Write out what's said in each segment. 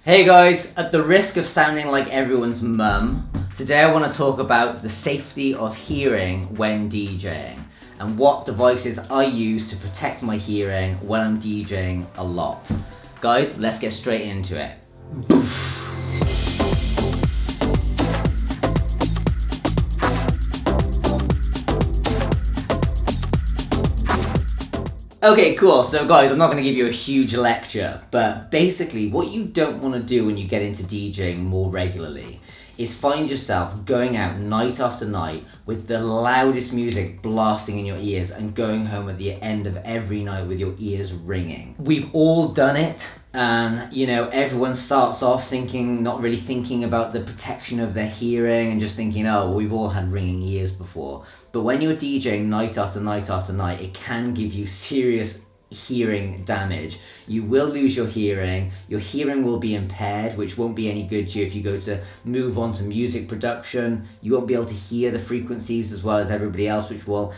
Hey guys, at the risk of sounding like everyone's mum, today I want to talk about the safety of hearing when DJing and what devices I use to protect my hearing when I'm DJing a lot. Guys, let's get straight into it. Okay, cool. So guys, I'm not going to give you a huge lecture, but basically what you don't want to do when you get into DJing more regularly is find yourself going out night after night with the loudest music blasting in your ears and going home at the end of every night with your ears ringing. We've all done it, and everyone starts off not really thinking about the protection of their hearing and just thinking, oh, well, we've all had ringing ears before. But when you're DJing night after night after night, it can give you serious hearing damage. You will lose your hearing will be impaired, which won't be any good to you if you go to move on to music production. You won't be able to hear the frequencies as well as everybody else, which will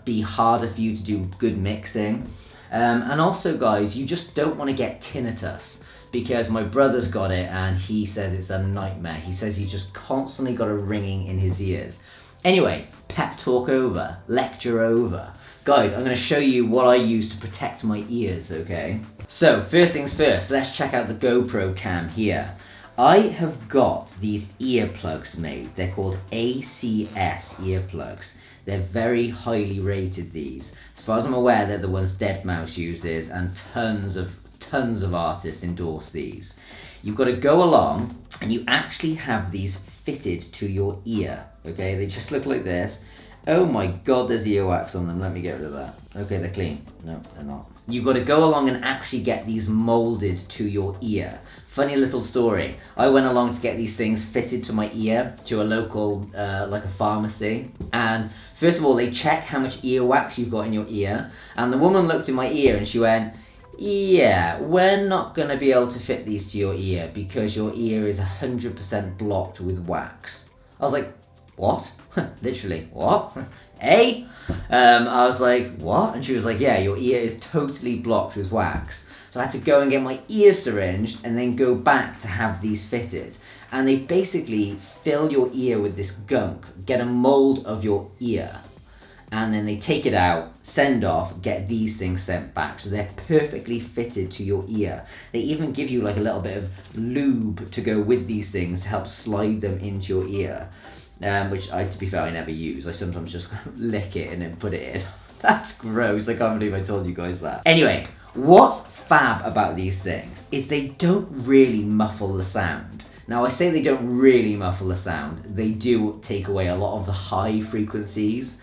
be harder for you to do good mixing. And also guys, you just don't want to get tinnitus, because my brother's got it and he says it's a nightmare. He says he's just constantly got a ringing in his ears. Anyway, pep talk over, lecture over. Guys, I'm going to show you what I use to protect my ears, okay? So, first things first, let's check out the GoPro cam here. I have got these earplugs made. They're called ACS earplugs. They're very highly rated, these. As far as I'm aware, they're the ones deadmau5 uses, and tons of artists endorse these. You've got to go along and you actually have these fitted to your ear, okay? They just look like this. Oh my god, there's earwax on them. Let me get rid of that. Okay, they're clean. No, they're not. You've got to go along and actually get these molded to your ear. Funny little story. I went along to get these things fitted to my ear to a local, like a pharmacy. And first of all, they check how much earwax you've got in your ear. And the woman looked in my ear and she went, yeah, we're not going to be able to fit these to your ear because your ear is 100% blocked with wax. I was like, what? Literally, what? I was like, what? And she was like, yeah, your ear is totally blocked with wax. So I had to go and get my ear syringed and then go back to have these fitted. And they basically fill your ear with this gunk, get a mold of your ear, and then they take it out, send off, get these things sent back. So they're perfectly fitted to your ear. They even give you like a little bit of lube to go with these things to help slide them into your ear. Which to be fair, I never use. I sometimes just lick it and then put it in. That's gross. I can't believe I told you guys that. Anyway, what's fab about these things is they don't really muffle the sound. Now, I say they don't really muffle the sound. They do take away a lot of the high frequencies.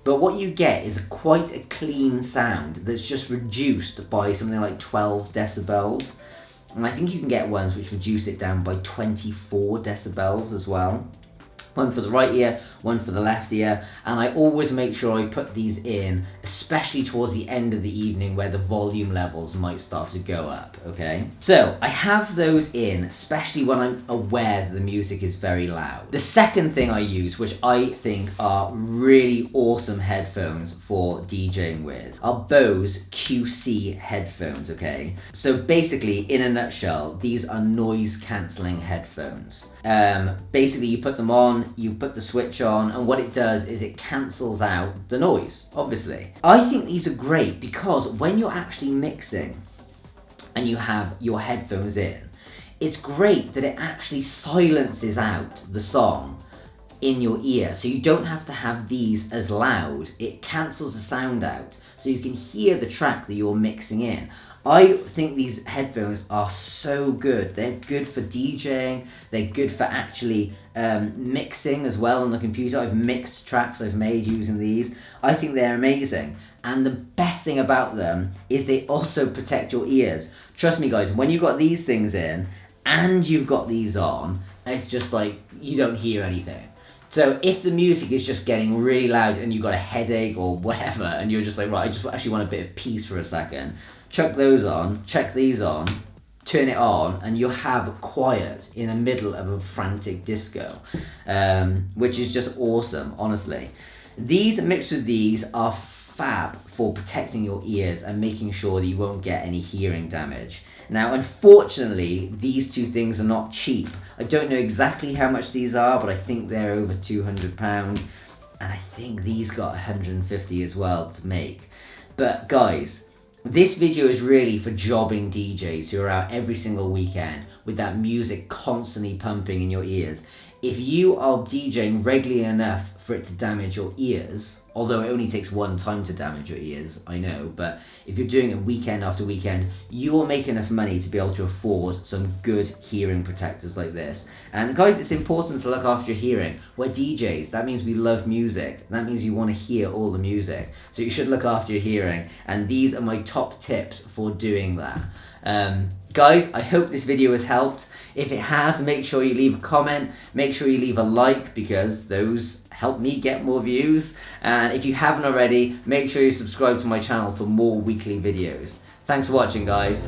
But what you get is quite a clean sound that's just reduced by something like 12 decibels. And I think you can get ones which reduce it down by 24 decibels as well. One for the right ear, one for the left ear, and I always make sure I put these in, especially towards the end of the evening where the volume levels might start to go up, okay? So, I have those in, especially when I'm aware that the music is very loud. The second thing I use, which I think are really awesome headphones for DJing with, are Bose QC headphones, okay? So basically, in a nutshell, these are noise cancelling headphones. Basically, you put them on, you put the switch on, and what it does is it cancels out the noise, obviously. I think these are great because when you're actually mixing and you have your headphones in, it's great that it actually silences out the song in your ear, so you don't have to have these as loud. It cancels the sound out, so you can hear the track that you're mixing in. I think these headphones are so good. They're good for DJing. They're good for actually mixing as well on the computer. I've mixed tracks I've made using these. I think they're amazing. And the best thing about them is they also protect your ears. Trust me guys, when you've got these things in and you've got these on, it's just like you don't hear anything. So if the music is just getting really loud and you've got a headache or whatever, and you're just like, right, I just actually want a bit of peace for a second, chuck those on, check these on, turn it on, and you'll have quiet in the middle of a frantic disco, which is just awesome, honestly. These mixed with these are fab for protecting your ears and making sure that you won't get any hearing damage. Now, unfortunately, these two things are not cheap. I don't know exactly how much these are, but I think they're over £200, and I think these got 150 as well to make. But guys, this video is really for jobbing DJs who are out every single weekend with that music constantly pumping in your ears. If you are DJing regularly enough for it to damage your ears, although it only takes one time to damage your ears, I know, but if you're doing it weekend after weekend, you will make enough money to be able to afford some good hearing protectors like this. And guys, it's important to look after your hearing. We're DJs, that means we love music. That means you want to hear all the music. So you should look after your hearing, and these are my top tips for doing that. Guys, I hope this video has helped. If it has, make sure you leave a comment, make sure you leave a like, because those help me get more views. And if you haven't already, make sure you subscribe to my channel for more weekly videos. Thanks for watching, guys.